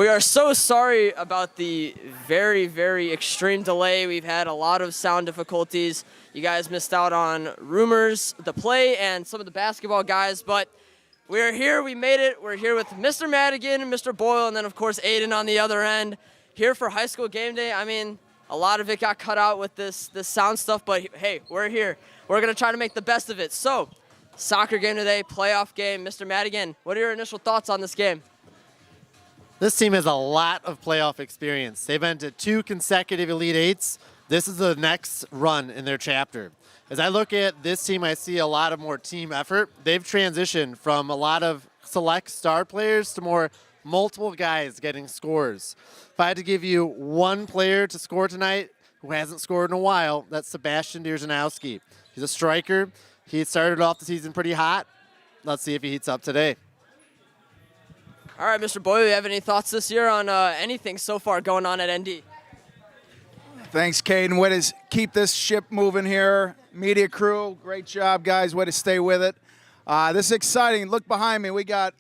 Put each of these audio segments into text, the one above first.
We are so sorry about the very, very extreme delay. We've had a lot of sound difficulties. You guys missed out on Rumors, the play, and some of the basketball guys, but we're here. We made it. We're here with Mr. Madigan and Mr. Boyle, and then, of course, Aiden on the other end. Here for high school game day. I mean, a lot of it got cut out with this sound stuff, but hey, we're here. We're going to try to make the best of it. So, soccer game today, playoff game. Mr. Madigan, what are your initial thoughts on this game? This team has a lot of playoff experience. They've been to 2 consecutive Elite Eights. This is the next run in their chapter. As I look at this team, I see a lot of more team effort. They've transitioned from a lot of select star players to more multiple guys getting scores. If I had to give you one player to score tonight who hasn't scored in a while, that's Sebastian Dzierżanowski. He's a striker. He started off the season pretty hot. Let's see if he heats up today. All right, Mr. Boyle, you have any thoughts this year on anything so far going on at ND? Thanks, Caden. Way to keep this ship moving here. Media crew, great job, guys. Way to stay with it. This is exciting. Look behind me. We got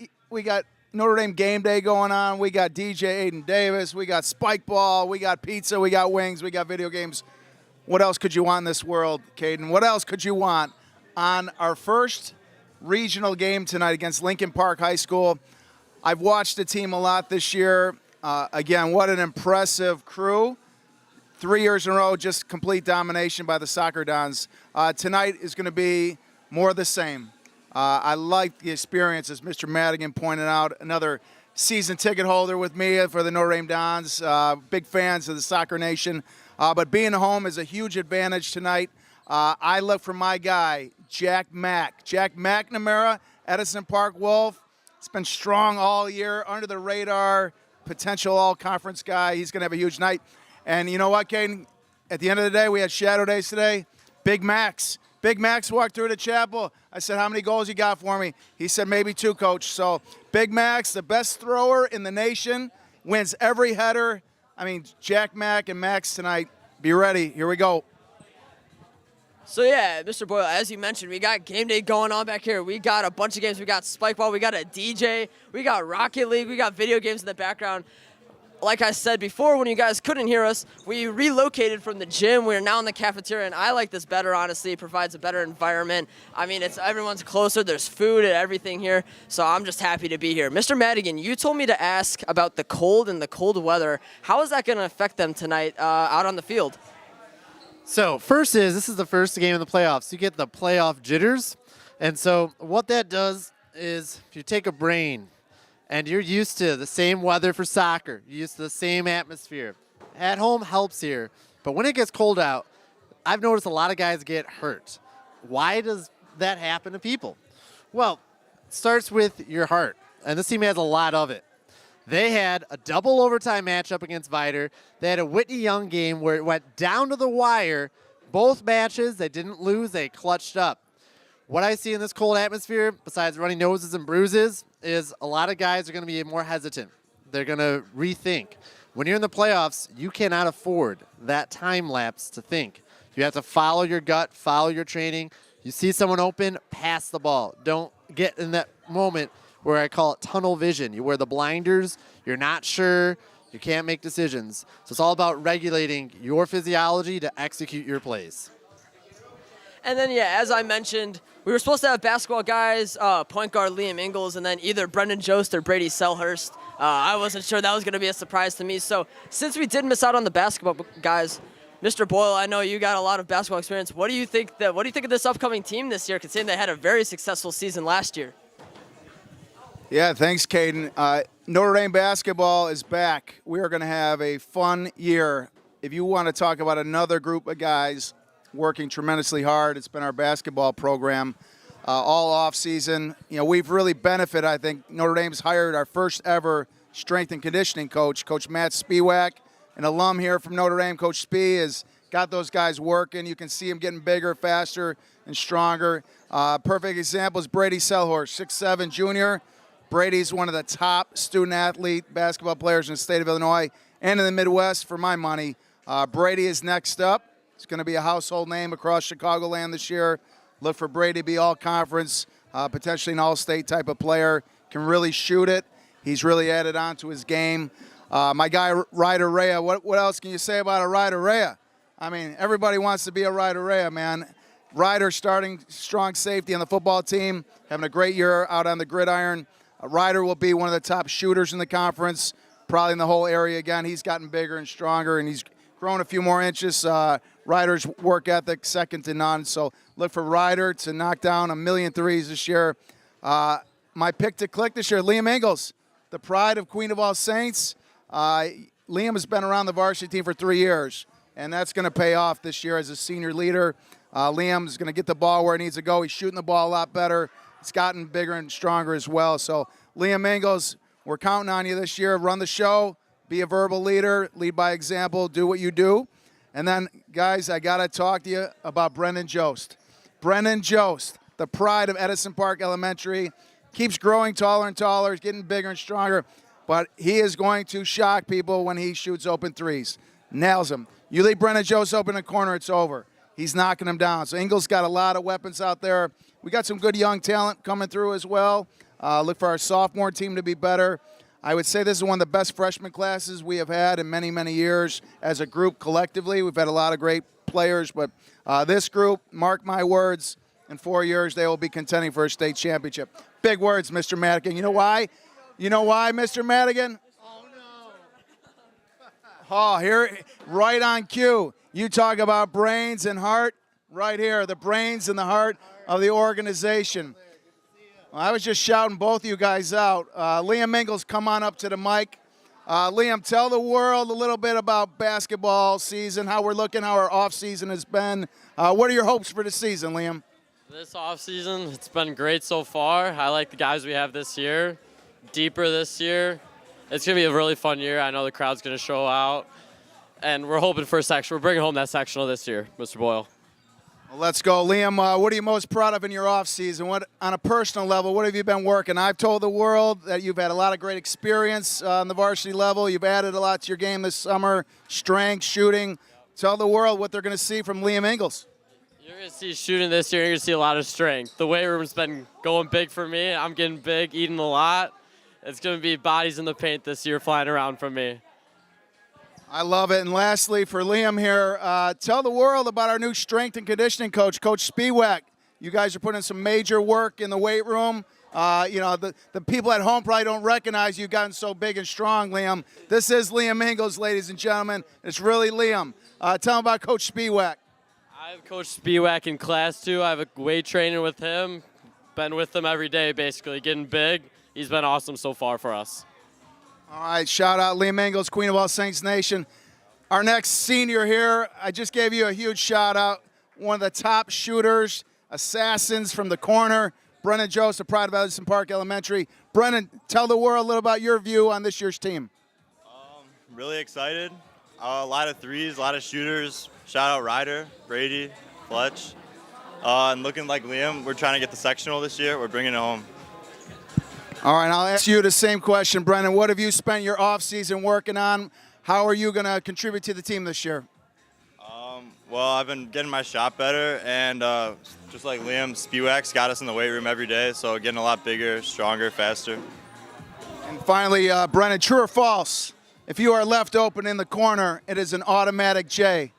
Notre Dame game day going on. We got DJ Aiden Davis. We got spike ball. We got pizza. We got wings. We got video games. What else could you want in this world, Caden? What else could you want on our first regional game tonight against Lincoln Park High School? I've watched the team a lot this year. Again, what an impressive crew. 3 years in a row, just complete domination by the Soccer Dons. Tonight is going to be more of the same. I like the experience, as Mr. Madigan pointed out. Another season ticket holder with me for the Notre Dame Dons. Big fans of the Soccer Nation. But being home is a huge advantage tonight. I look for my guy, Jack McNamara, Edison Park Wolf. It's been strong all year, under the radar, potential all-conference guy. He's going to have a huge night. And you know what, Caden? At the end of the day, we had shadow days today. Big Max walked through the chapel. I said, how many goals you got for me? He said, maybe 2, Coach. So Big Max, the best thrower in the nation, wins every header. I mean, Jack Mack and Max tonight, be ready. Here we go. So, yeah, Mr. Boyle, as you mentioned, we got game day going on back here. We got a bunch of games. We got Spike Ball. We got a DJ. We got Rocket League. We got video games in the background. Like I said before, when you guys couldn't hear us, we relocated from the gym. We're now in the cafeteria, and I like this better, honestly. It provides a better environment. I mean, everyone's closer. There's food and everything here, so I'm just happy to be here. Mr. Madigan, you told me to ask about the cold and the cold weather. How is that going to affect them tonight out on the field? So this is the first game in the playoffs. You get the playoff jitters. And so what that does is if you take a brain and you're used to the same weather for soccer, you're used to the same atmosphere. At home helps here. But when it gets cold out, I've noticed a lot of guys get hurt. Why does that happen to people? Well, it starts with your heart. And this team has a lot of it. They had a double overtime matchup against Vider. They had a Whitney Young game where it went down to the wire. Both matches, they didn't lose, they clutched up. What I see in this cold atmosphere, besides runny noses and bruises, is a lot of guys are going to be more hesitant. They're going to rethink. When you're in the playoffs, you cannot afford that time lapse to think. You have to follow your gut, follow your training. You see someone open, pass the ball. Don't get in that moment where I call it tunnel vision. You wear the blinders, you're not sure, you can't make decisions. So it's all about regulating your physiology to execute your plays. And then, yeah, as I mentioned, we were supposed to have basketball guys, point guard Liam Ingalls, and then either Brendan Jost or Brady Selhurst. I wasn't sure that was going to be a surprise to me. So since we did miss out on the basketball guys, Mr. Boyle, I know you got a lot of basketball experience. What do you think of this upcoming team this year, considering they had a very successful season last year? Yeah, thanks, Caden. Notre Dame basketball is back. We are going to have a fun year. If you want to talk about another group of guys working tremendously hard, it's been our basketball program all off season. You know, we've really benefited. I think Notre Dame's hired our first ever strength and conditioning coach, Coach Matt Spiewak, an alum here from Notre Dame. Coach Spee has got those guys working. You can see them getting bigger, faster, and stronger. Perfect example is Brady Selhorst, 6'7" junior. Brady's one of the top student-athlete basketball players in the state of Illinois and in the Midwest, for my money. Brady is next up. He's going to be a household name across Chicagoland this year. Look for Brady to be all-conference, potentially an all-state type of player. Can really shoot it. He's really added on to his game. My guy, Ryder Rea, what else can you say about a Ryder Rea? I mean, everybody wants to be a Ryder Rea, man. Ryder starting strong safety on the football team, having a great year out on the gridiron. Ryder will be one of the top shooters in the conference, probably in the whole area again. He's gotten bigger and stronger, and he's grown a few more inches. Ryder's work ethic, second to none. So look for Ryder to knock down 1,000,000 threes this year. My pick to click this year, Liam Ingles, the pride of Queen of All Saints. Liam has been around the varsity team for 3 years, and that's going to pay off this year as a senior leader. Liam is going to get the ball where it needs to go. He's shooting the ball a lot better. It's gotten bigger and stronger as well. So Liam Ingles, we're counting on you this year. Run the show, be a verbal leader, lead by example, do what you do. And then, guys, I got to talk to you about Brendan Jost. Brendan Jost, the pride of Edison Park Elementary, keeps growing taller and taller, getting bigger and stronger, but he is going to shock people when he shoots open threes. Nails them. You leave Brendan Jost open in the corner, it's over. He's knocking them down. So Ingles got a lot of weapons out there. We got some good young talent coming through as well. Look for our sophomore team to be better. I would say this is one of the best freshman classes we have had in many, many years as a group collectively. We've had a lot of great players, but this group, mark my words, in 4 years they will be contending for a state championship. Big words, Mr. Madigan. You know why? You know why, Mr. Madigan? Oh, no. Oh, here, right on cue. You talk about brains and heart, right here, the brains and the heart of the organization. Well, I was just shouting both of you guys out. Liam Ingles, come on up to the mic. Liam, tell the world a little bit about basketball season, how we're looking, how our off season has been. What are your hopes for the season, Liam? This off season, it's been great so far. I like the guys we have this year. Deeper this year. It's going to be a really fun year. I know the crowd's going to show out. And we're hoping for a section. We're bringing home that sectional this year, Mr. Boyle. Well, let's go. Liam, what are you most proud of in your off season? What, on a personal level, what have you been working? I've told the world that you've had a lot of great experience on the varsity level. You've added a lot to your game this summer, strength, shooting. Tell the world what they're going to see from Liam Ingles. You're going to see shooting this year. You're going to see a lot of strength. The weight room's been going big for me. I'm getting big, eating a lot. It's going to be bodies in the paint this year flying around from me. I love it. And lastly, for Liam here, tell the world about our new strength and conditioning coach, Coach Spiewak. You guys are putting in some major work in the weight room. The people at home probably don't recognize you've gotten so big and strong, Liam. This is Liam Ingles, ladies and gentlemen. It's really Liam. Tell them about Coach Spiewak. I have Coach Spiewak in class, too. I have a weight training with him. Been with him every day, basically, getting big. He's been awesome so far for us. All right, shout out Liam Ingles, Queen of All Saints Nation. Our next senior here, I just gave you a huge shout out. One of the top shooters, assassins from the corner, Brendan Jost, the pride of Edison Park Elementary. Brendan, tell the world a little about your view on this year's team. Really excited. A lot of threes, a lot of shooters. Shout out Ryder, Brady, Fletch. And looking like Liam, we're trying to get the sectional this year. We're bringing it home. All right, I'll ask you the same question, Brendan. What have you spent your off-season working on? How are you going to contribute to the team this year? Well, I've been getting my shot better, and just like Liam, Spiewak's got us in the weight room every day, so getting a lot bigger, stronger, faster. And finally, Brendan, true or false? If you are left open in the corner, it is an automatic J.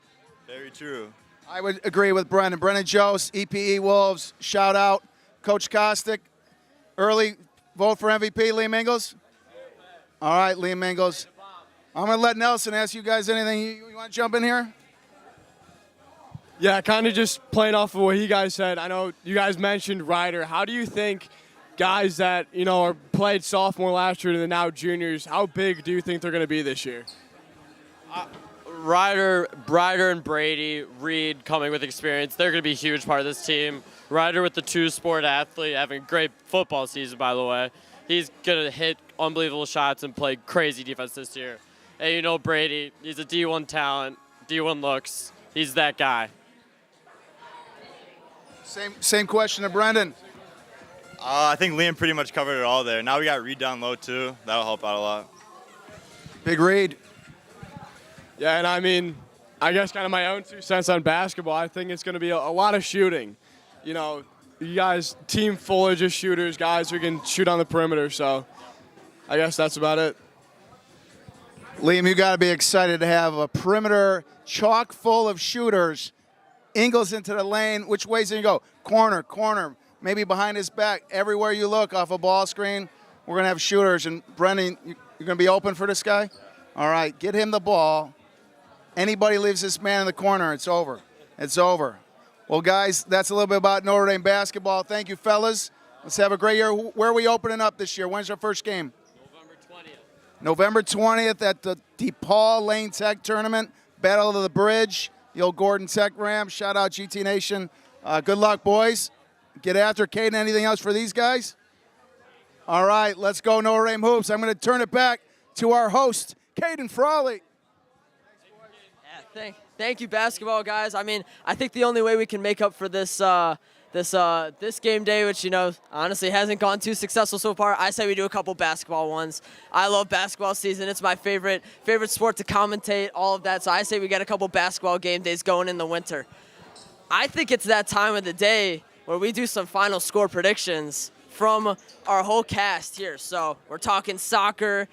Very true. I would agree with Brendan. Brendan Jost, EPE Wolves, shout out. Coach Kostick, early vote for MVP, Liam Ingles? All right, Liam Ingles. I'm going to let Nelson ask you guys anything. You want to jump in here? Yeah, kind of just playing off of what he guys said. I know you guys mentioned Ryder. How do you think guys that, are played sophomore last year and now juniors, how big do you think they're going to be this year? Ryder, and Brady, Reed coming with experience. They're going to be a huge part of this team. Ryder with the two-sport athlete, having a great football season, by the way. He's going to hit unbelievable shots and play crazy defense this year. And Brady, he's a D1 talent, D1 looks. He's that guy. Same question to Brendan. I think Liam pretty much covered it all there. Now we got Reed down low, too. That'll help out a lot. Big Reed. Yeah, and I guess kind of my own 2 cents on basketball. I think it's going to be a lot of shooting. You guys, team full of just shooters, guys who can shoot on the perimeter. So I guess that's about it. Liam, you got to be excited to have a perimeter chock full of shooters. Ingles into the lane. Which way's going to go? Corner, corner. Maybe behind his back. Everywhere you look off a ball screen, we're going to have shooters. And Brendan, you're going to be open for this guy? All right, get him the ball. Anybody leaves this man in the corner, it's over. It's over. Well, guys, that's a little bit about Notre Dame basketball. Thank you, fellas. Let's have a great year. Where are we opening up this year? When's our first game? November 20th at the DePaul Lane Tech Tournament, Battle of the Bridge, the old Gordon Tech Rams. Shout out GT Nation. Good luck, boys. Get after Caden. Anything else for these guys? All right, let's go Notre Dame Hoops. I'm going to turn it back to our host, Caden Frawley. Yeah, thank you, basketball guys. I mean, I think the only way we can make up for this this game day, which, you know, honestly hasn't gone too successful so far, I say we do a couple basketball ones. I love basketball season. It's my favorite sport to commentate, all of that. So I say we get a couple basketball game days going in the winter. I think it's that time of the day where we do some final score predictions from our whole cast here. So we're talking soccer,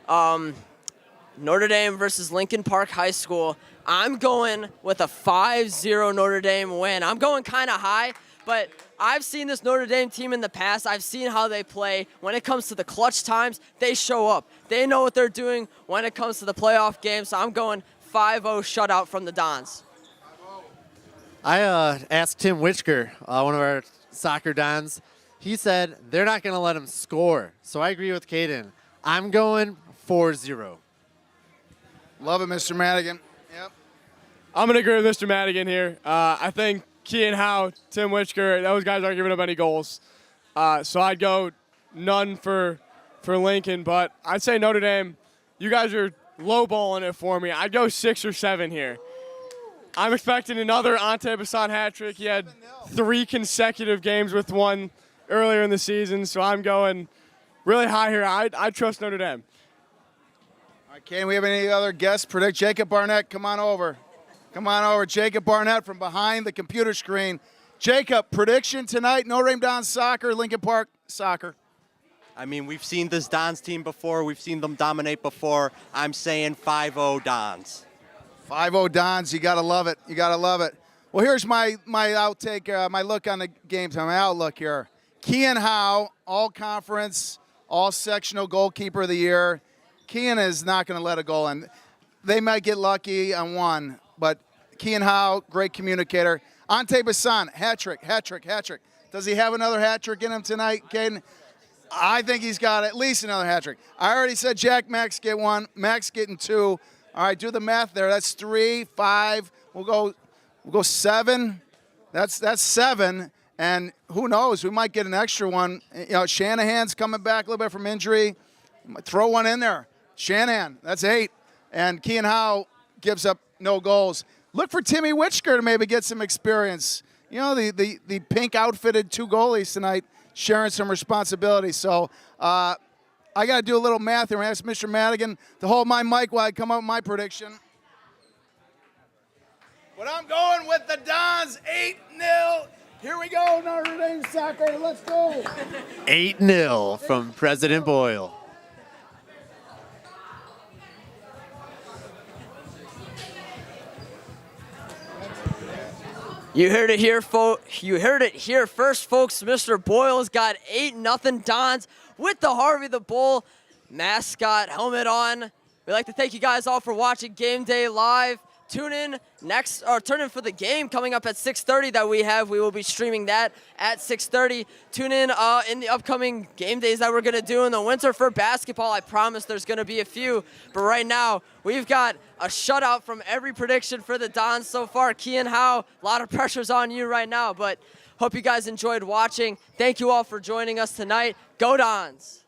Notre Dame versus Lincoln Park High School. I'm going with a 5-0 Notre Dame win. I'm going kind of high, but I've seen this Notre Dame team in the past. I've seen how they play. When it comes to the clutch times, they show up. They know what they're doing when it comes to the playoff games. So I'm going 5-0 shutout from the Dons. I asked Tim Witchker, one of our soccer Dons. He said they're not going to let him score. So I agree with Caden. I'm going 4-0. Love it, Mr. Madigan. Yep. I'm going to agree with Mr. Madigan here. I think Kean Howe, Tim Witchker, those guys aren't giving up any goals. So I'd go none for Lincoln, but I'd say Notre Dame, you guys are lowballing it for me. I'd go 6 or 7 here. I'm expecting another Ante Bassan hat trick. He had 3 consecutive games with one earlier in the season, so I'm going really high here. I trust Notre Dame. All right, Kane, we have any other guests predict? Jacob Barnett, come on over. Come on over. Jacob Barnett from behind the computer screen. Jacob, prediction tonight, Notre Dame Dons soccer, Lincoln Park soccer. I mean, we've seen this Dons team before. We've seen them dominate before. I'm saying 5-0 Dons. 5-0 Dons, you got to love it. You got to love it. Well, here's my outtake, my look on the game, my outlook here. Kean Howe, all-conference, all-sectional goalkeeper of the year. Kean is not going to let a goal in. They might get lucky on one, but Kean Howe, great communicator. Ante Bassan, hat trick. Does he have another hat trick in him tonight, Caden? I think he's got at least another hat trick. I already said Jack Max get one. Max getting 2. All right, do the math there. That's 3, 5. We'll go 7. That's 7. And who knows? We might get an extra one. You know, Shanahan's coming back a little bit from injury. Throw one in there. Shanahan, that's 8. And Kean Howe gives up no goals. Look for Timmy Witchker to maybe get some experience. You know, the pink outfitted 2 goalies tonight sharing some responsibility. So I got to do a little math here. I asked Mr. Madigan to hold my mic while I come up with my prediction. But I'm going with the Dons 8-0. Here we go, Notre Dame soccer. Let's go. 8-0 from President Boyle. You heard it here, You heard it here first, folks. Mr. Boyle's got 8-0 Dons with the Harvey the Bull mascot helmet on. We'd like to thank you guys all for watching Game Day Live. Tune in for the game coming up at 6:30 that we have. We will be streaming that at 6:30. Tune in the upcoming game days that we're going to do in the winter for basketball. I promise there's going to be a few. But right now, we've got a shutout from every prediction for the Dons so far. Kean Howe, a lot of pressure's on you right now. But hope you guys enjoyed watching. Thank you all for joining us tonight. Go Dons!